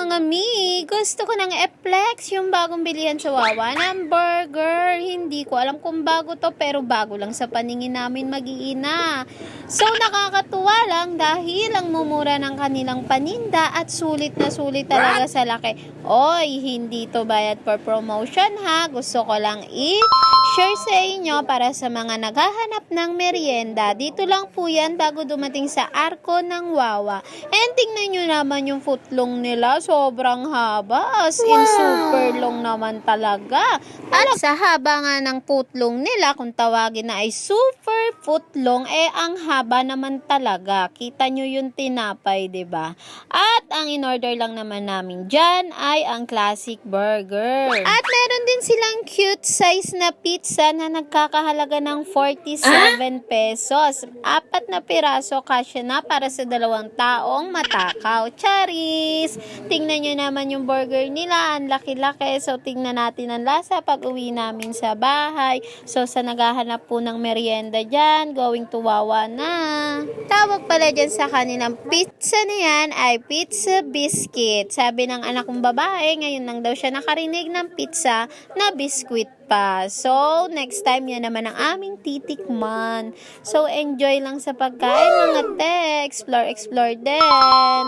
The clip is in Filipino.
mga mi, gusto ko ng e-flex yung bagong bilihan sa Wawa ng burger. Hindi ko alam kung bago to pero bago lang sa paningin namin mag-iina. So nakakatuwa lang dahil ang mumura ng kanilang paninda at sulit na sulit talaga sa laki. Oy, hindi to bayad for promotion ha. Gusto ko lang i-share sa inyo para sa mga naghahanap ng merienda. Dito lang po yan bago dumating sa arko ng Wawa. And tingnan nyo naman yung footlong nila. Sobrang haba. As in, super long naman talaga. At sa haba nga ng footlong nila, kung tawagin na ay super footlong, ang haba naman talaga. Kita nyo yung tinapay, 'di ba? At ang in-order lang naman namin dyan ay ang classic burger. At meron din silang cute size na pizza na nagkakahalaga ng 47 pesos. 4 na piraso kasya na para sa 2 taong matakaw. Charis! Tingnan nyo naman yung burger nila. Ang laki-laki. So, tingnan natin ang lasa pag uwi namin sa bahay. So, sa naghahanap po ng merienda dyan, going to Wawa na. Tawag pala dyan sa kanilang pizza na yan ay pizza biscuit. Sabi ng anak kong babae, ngayon lang daw siya nakarinig ng pizza na biscuit pa. So, next time yan naman ang aming titikman. So, enjoy lang sa pagkain mga te. Explore din.